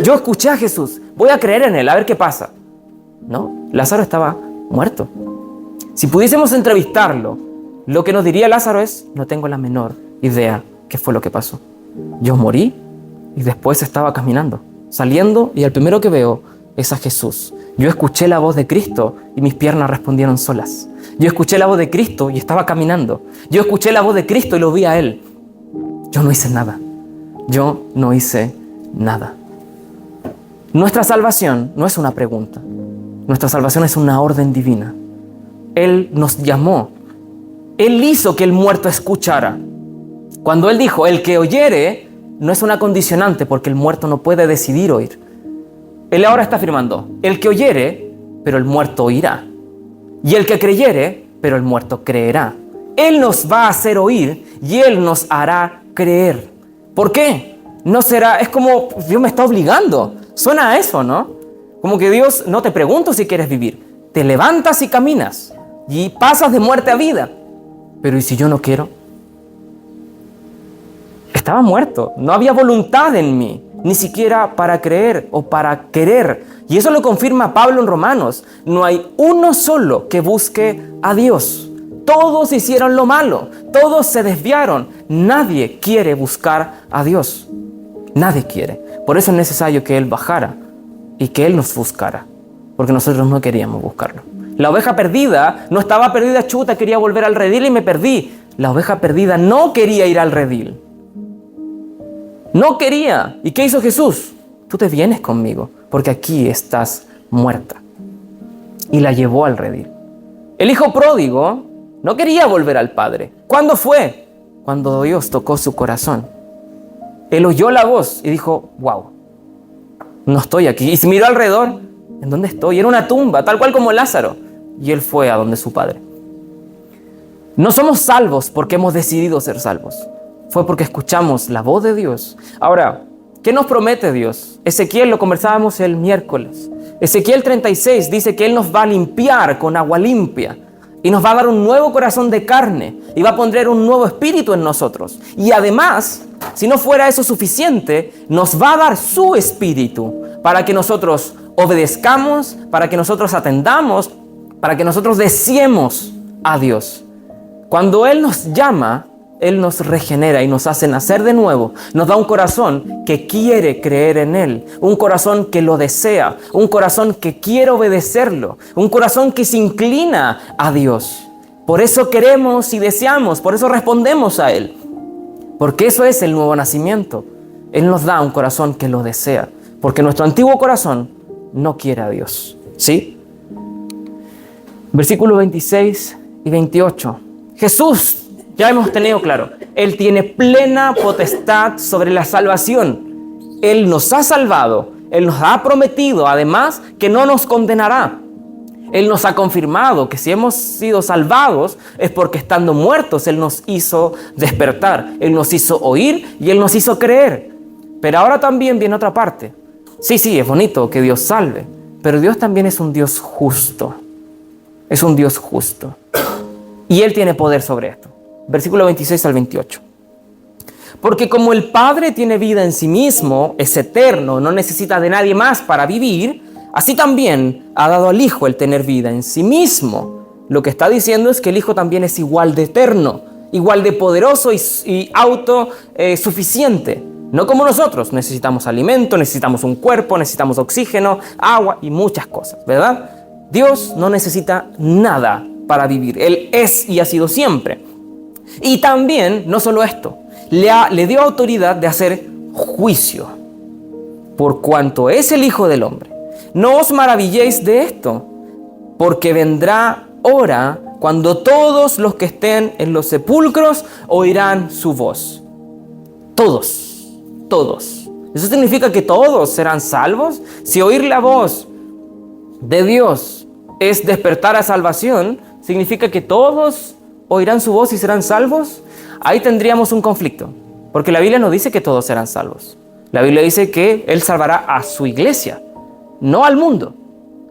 yo escuché a Jesús. Voy a creer en él, a ver qué pasa. No, Lázaro estaba muerto. Si pudiésemos entrevistarlo, lo que nos diría Lázaro es, no tengo la menor idea qué fue lo que pasó. Yo morí y después estaba caminando, saliendo, y el primero que veo es a Jesús. Yo escuché la voz de Cristo y mis piernas respondieron solas. Yo escuché la voz de Cristo y estaba caminando. Yo escuché la voz de Cristo y lo vi a Él. Yo no hice nada. Yo no hice nada. Nuestra salvación no es una pregunta. Nuestra salvación es una orden divina. Él nos llamó. Él hizo que el muerto escuchara. Cuando Él dijo, el que oyere, no es una condicionante porque el muerto no puede decidir oír. Él ahora está afirmando, el que oyere, pero el muerto oirá. Y el que creyere, pero el muerto creerá. Él nos va a hacer oír y Él nos hará creer. ¿Por qué? No será, es como Dios me está obligando. Suena a eso, ¿no? Como que Dios, no te pregunto si quieres vivir. Te levantas y caminas y pasas de muerte a vida. Pero ¿y si yo no quiero? Estaba muerto, no había voluntad en mí, ni siquiera para creer o para querer. Y eso lo confirma Pablo en Romanos. No hay uno solo que busque a Dios. Todos hicieron lo malo, todos se desviaron. Nadie quiere buscar a Dios. Nadie quiere. Por eso es necesario que Él bajara y que Él nos buscara, porque nosotros no queríamos buscarlo. La oveja perdida no estaba perdida, chuta, quería volver al redil y me perdí. La oveja perdida no quería ir al redil. No quería. ¿Y qué hizo Jesús? Tú te vienes conmigo, porque aquí estás muerta. Y la llevó al redil. El hijo pródigo no quería volver al padre. ¿Cuándo fue? Cuando Dios tocó su corazón. Él oyó la voz y dijo, wow, no estoy aquí. Y se miró alrededor, ¿en dónde estoy? Era una tumba, tal cual como Lázaro. Y él fue a donde su padre. No somos salvos porque hemos decidido ser salvos. Fue porque escuchamos la voz de Dios. Ahora, ¿qué nos promete Dios? Ezequiel, lo conversábamos el miércoles. Ezequiel 36 dice que Él nos va a limpiar con agua limpia y nos va a dar un nuevo corazón de carne y va a poner un nuevo espíritu en nosotros. Y además, si no fuera eso suficiente, nos va a dar su espíritu para que nosotros obedezcamos, para que nosotros atendamos, para que nosotros deseemos a Dios. Cuando Él nos llama, Él nos regenera y nos hace nacer de nuevo. Nos da un corazón que quiere creer en Él, un corazón que lo desea, un corazón que quiere obedecerlo, un corazón que se inclina a Dios. Por eso queremos y deseamos, por eso respondemos a Él. Porque eso es el nuevo nacimiento. Él nos da un corazón que lo desea, porque nuestro antiguo corazón no quiere a Dios. ¿Sí? Versículos 26 y 28. Jesús, ya hemos tenido claro, Él tiene plena potestad sobre la salvación. Él nos ha salvado, Él nos ha prometido además que no nos condenará. Él nos ha confirmado que si hemos sido salvados es porque estando muertos Él nos hizo despertar, Él nos hizo oír y Él nos hizo creer. Pero ahora también viene otra parte. Sí, es bonito que Dios salve, pero Dios también es un Dios justo. Es un Dios justo. Y Él tiene poder sobre esto. Versículo 26 al 28. Porque como el Padre tiene vida en sí mismo, es eterno, no necesita de nadie más para vivir, así también ha dado al Hijo el tener vida en sí mismo. Lo que está diciendo es que el Hijo también es igual de eterno, igual de poderoso y autosuficiente. No como nosotros, necesitamos alimento, necesitamos un cuerpo, necesitamos oxígeno, agua y muchas cosas, ¿verdad? Dios no necesita nada para vivir. Él es y ha sido siempre. Y también, no solo esto, le dio autoridad de hacer juicio, por cuanto es el Hijo del Hombre. No os maravilléis de esto, porque vendrá hora cuando todos los que estén en los sepulcros oirán su voz. Todos. todos. ¿Eso significa que todos serán salvos? Si oír la voz de Dios es despertar a salvación, ¿significa que todos oirán su voz y serán salvos? Ahí tendríamos un conflicto, porque la Biblia no dice que todos serán salvos. La Biblia dice que Él salvará a su iglesia, no al mundo.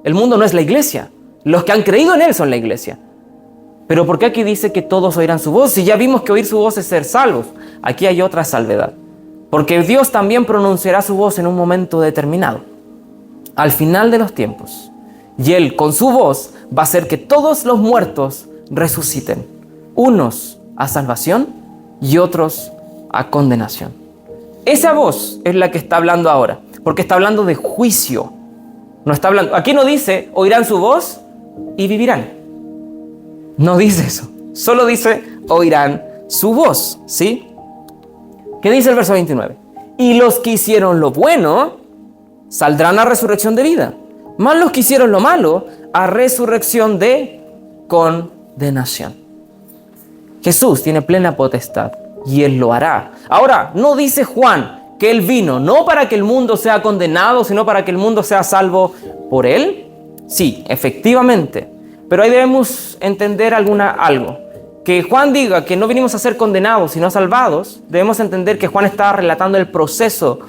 El mundo no es la iglesia. Los que han creído en Él son la iglesia. Pero ¿por qué aquí dice que todos oirán su voz? Si ya vimos que oír su voz es ser salvos. Aquí hay otra salvedad. Porque Dios también pronunciará su voz en un momento determinado, al final de los tiempos. Y Él, con su voz, va a hacer que todos los muertos resuciten. Unos a salvación y otros a condenación. Esa voz es la que está hablando ahora, porque está hablando de juicio. No está hablando, aquí no dice, oirán su voz y vivirán. No dice eso. Solo dice, oirán su voz, ¿sí? ¿Qué dice el verso 29? Y los que hicieron lo bueno saldrán a resurrección de vida. Mas los que hicieron lo malo a resurrección de condenación. Jesús tiene plena potestad y Él lo hará. Ahora, no dice Juan que Él vino no para que el mundo sea condenado, sino para que el mundo sea salvo por Él. Sí, efectivamente. Pero ahí debemos entender algo. Que Juan diga que no vinimos a ser condenados, sino salvados, debemos entender que Juan está relatando el propósito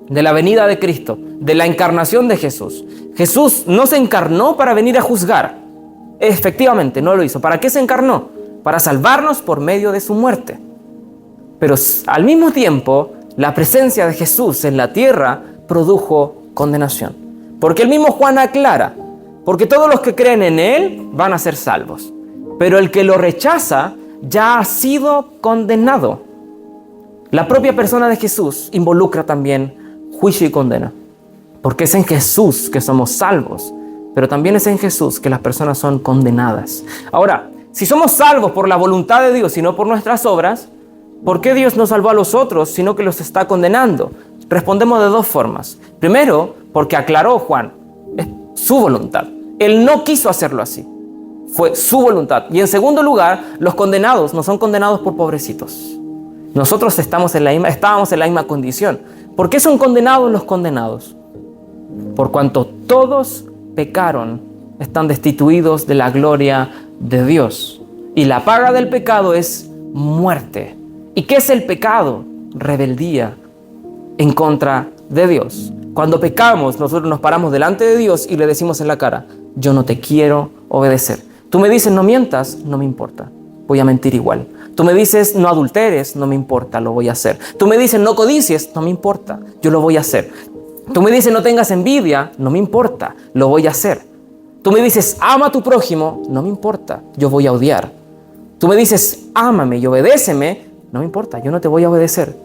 de la venida de Cristo, de la encarnación de Jesús. Jesús no se encarnó para venir a juzgar. Efectivamente, no lo hizo. ¿Para qué se encarnó? Para salvarnos por medio de su muerte. Pero al mismo tiempo, la presencia de Jesús en la tierra produjo condenación. Porque el mismo Juan aclara, porque todos los que creen en Él van a ser salvos. Pero el que lo rechaza ya ha sido condenado. La propia persona de Jesús involucra también juicio y condena. Porque es en Jesús que somos salvos, pero también es en Jesús que las personas son condenadas. Ahora, si somos salvos por la voluntad de Dios y no por nuestras obras, ¿por qué Dios no salvó a los otros, sino que los está condenando? Respondemos de dos formas. Primero, porque aclaró Juan, es su voluntad. Él no quiso hacerlo así. Fue su voluntad. Y en segundo lugar, los condenados no son condenados por pobrecitos. Nosotros estábamos en la misma condición. ¿Por qué son condenados los condenados? Por cuanto todos pecaron, están destituidos de la gloria de Dios. Y la paga del pecado es muerte. ¿Y qué es el pecado? Rebeldía en contra de Dios. Cuando pecamos, nosotros nos paramos delante de Dios y le decimos en la cara, yo no te quiero obedecer. Tú me dices no mientas, no me importa, voy a mentir igual. Tú me dices no adulteres, no me importa, lo voy a hacer. Tú me dices no codicies, no me importa, yo lo voy a hacer. Tú me dices no tengas envidia, no me importa, lo voy a hacer. Tú me dices ama a tu prójimo, no me importa, yo voy a odiar. Tú me dices ámame y obedéceme, no me importa, yo no te voy a obedecer.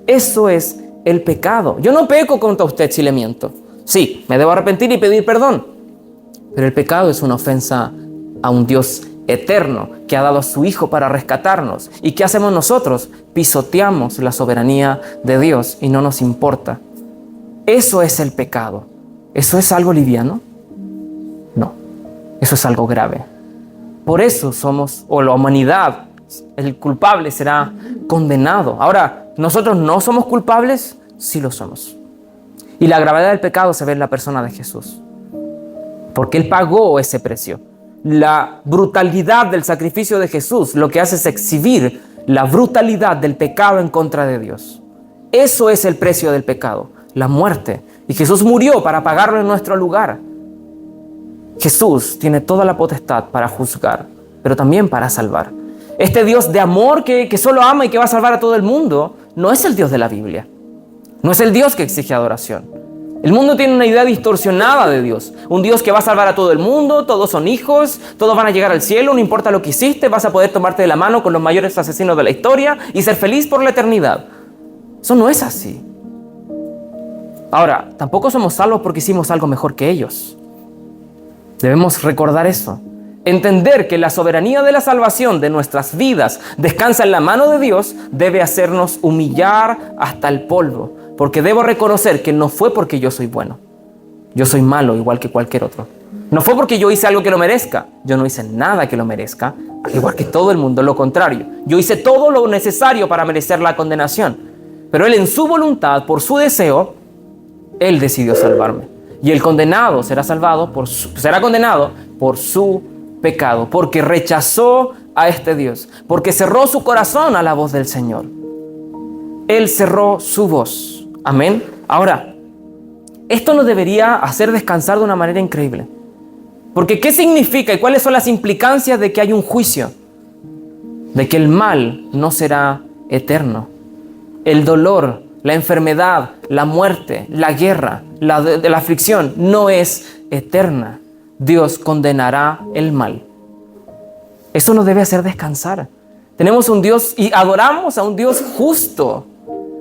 Eso es el pecado. Yo no peco contra usted si le miento. Sí, me debo arrepentir y pedir perdón. Pero el pecado es una ofensa a un Dios eterno que ha dado a su Hijo para rescatarnos. ¿Y qué hacemos nosotros? Pisoteamos la soberanía de Dios y no nos importa. Eso es el pecado. ¿Eso es algo liviano? No, eso es algo grave. Por eso la humanidad, el culpable será condenado. Ahora, ¿nosotros no somos culpables? Sí lo somos. Y la gravedad del pecado se ve en la persona de Jesús. Porque Él pagó ese precio. La brutalidad del sacrificio de Jesús lo que hace es exhibir la brutalidad del pecado en contra de Dios. Eso es el precio del pecado, la muerte. Y Jesús murió para pagarlo en nuestro lugar. Jesús tiene toda la potestad para juzgar, pero también para salvar. Este Dios de amor que solo ama y que va a salvar a todo el mundo, no es el Dios de la Biblia. No es el Dios que exige adoración. El mundo tiene una idea distorsionada de Dios. Un Dios que va a salvar a todo el mundo, todos son hijos, todos van a llegar al cielo, no importa lo que hiciste, vas a poder tomarte de la mano con los mayores asesinos de la historia y ser feliz por la eternidad. Eso no es así. Ahora, tampoco somos salvos porque hicimos algo mejor que ellos. Debemos recordar eso. Entender que la soberanía de la salvación de nuestras vidas descansa en la mano de Dios debe hacernos humillar hasta el polvo. Porque debo reconocer que no fue porque yo soy bueno. Yo soy malo igual que cualquier otro. No fue porque yo hice algo que lo merezca. Yo no hice nada que lo merezca, al igual que todo el mundo. Lo contrario, yo hice todo lo necesario para merecer la condenación. Pero Él en su voluntad, por su deseo, Él decidió salvarme. Y el condenado será será condenado por su pecado, porque rechazó a este Dios, porque cerró su corazón a la voz del Señor. Él cerró su voz. Amén. Ahora, esto nos debería hacer descansar de una manera increíble. Porque ¿qué significa y cuáles son las implicancias de que hay un juicio? De que el mal no será eterno. El dolor, la enfermedad, la muerte, la guerra, la aflicción no es eterna. Dios condenará el mal. Eso nos debe hacer descansar. Tenemos un Dios y adoramos a un Dios justo,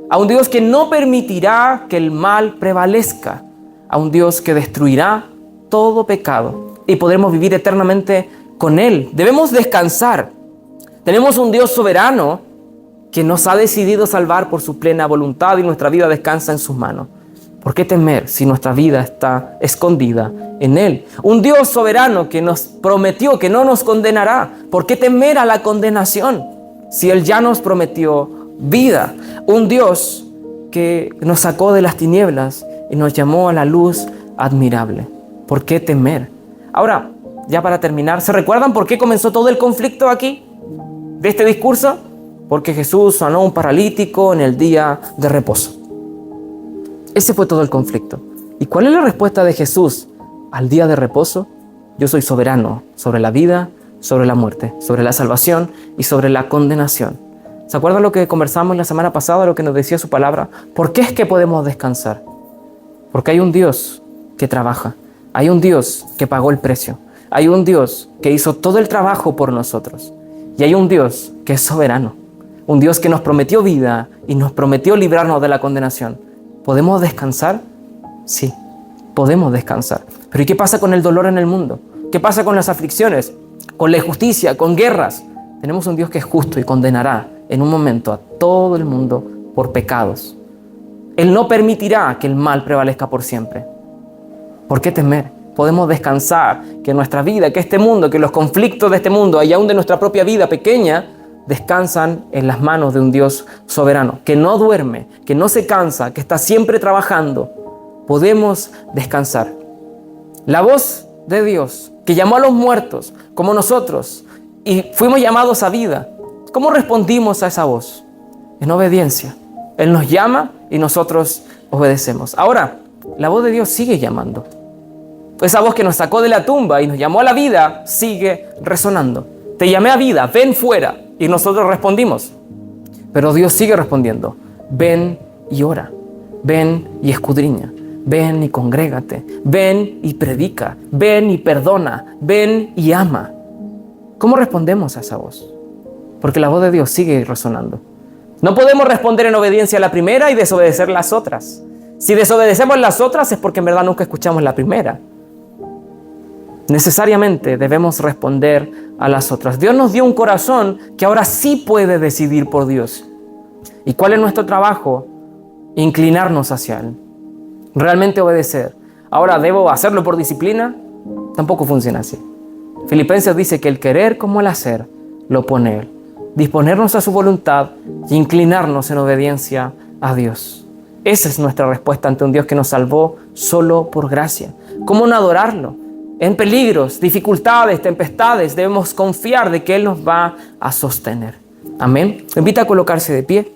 a un Dios que no permitirá que el mal prevalezca, a un Dios que destruirá todo pecado y podremos vivir eternamente con Él. Debemos descansar. Tenemos un Dios soberano que nos ha decidido salvar por su plena voluntad y nuestra vida descansa en sus manos. ¿Por qué temer si nuestra vida está escondida en Él? Un Dios soberano que nos prometió que no nos condenará. ¿Por qué temer a la condenación si Él ya nos prometió vida? Un Dios que nos sacó de las tinieblas y nos llamó a la luz admirable. ¿Por qué temer? Ahora, ya para terminar, ¿se recuerdan por qué comenzó todo el conflicto aquí de este discurso? Porque Jesús sanó a un paralítico en el día de reposo. Ese fue todo el conflicto. ¿Y cuál es la respuesta de Jesús al día de reposo? Yo soy soberano sobre la vida, sobre la muerte, sobre la salvación y sobre la condenación. ¿Se acuerdan lo que conversamos la semana pasada, lo que nos decía su palabra? ¿Por qué es que podemos descansar? Porque hay un Dios que trabaja. Hay un Dios que pagó el precio. Hay un Dios que hizo todo el trabajo por nosotros. Y hay un Dios que es soberano. Un Dios que nos prometió vida y nos prometió librarnos de la condenación. ¿Podemos descansar? Sí, podemos descansar. Pero ¿y qué pasa con el dolor en el mundo? ¿Qué pasa con las aflicciones? ¿Con la injusticia? ¿Con guerras? Tenemos un Dios que es justo y condenará en un momento a todo el mundo por pecados. Él no permitirá que el mal prevalezca por siempre. ¿Por qué temer? Podemos descansar que nuestra vida, que este mundo, que los conflictos de este mundo y aún de nuestra propia vida pequeña descansan en las manos de un Dios soberano, que no duerme, que no se cansa, que está siempre trabajando. Podemos descansar. La voz de Dios, que llamó a los muertos, como nosotros, y fuimos llamados a vida. ¿Cómo respondimos a esa voz? En obediencia. Él nos llama y nosotros obedecemos. Ahora, la voz de Dios sigue llamando. Esa voz que nos sacó de la tumba y nos llamó a la vida sigue resonando. Te llamé a vida, ven fuera. Y nosotros respondimos. Pero Dios sigue respondiendo. Ven y ora. Ven y escudriña. Ven y congrégate. Ven y predica. Ven y perdona. Ven y ama. ¿Cómo respondemos a esa voz? Porque la voz de Dios sigue resonando. No podemos responder en obediencia a la primera y desobedecer las otras. Si desobedecemos las otras es porque en verdad nunca escuchamos la primera. Necesariamente debemos responder a las otras. Dios nos dio un corazón que ahora sí puede decidir por Dios. ¿Y cuál es nuestro trabajo? Inclinarnos hacia Él. Realmente obedecer. Ahora, ¿debo hacerlo por disciplina? Tampoco funciona así. Filipenses dice que el querer como el hacer lo pone Él. Disponernos a su voluntad y inclinarnos en obediencia a Dios. Esa es nuestra respuesta ante un Dios que nos salvó solo por gracia. ¿Cómo no adorarlo? En peligros, dificultades, tempestades, debemos confiar de que Él nos va a sostener. Amén. Me invita a colocarse de pie.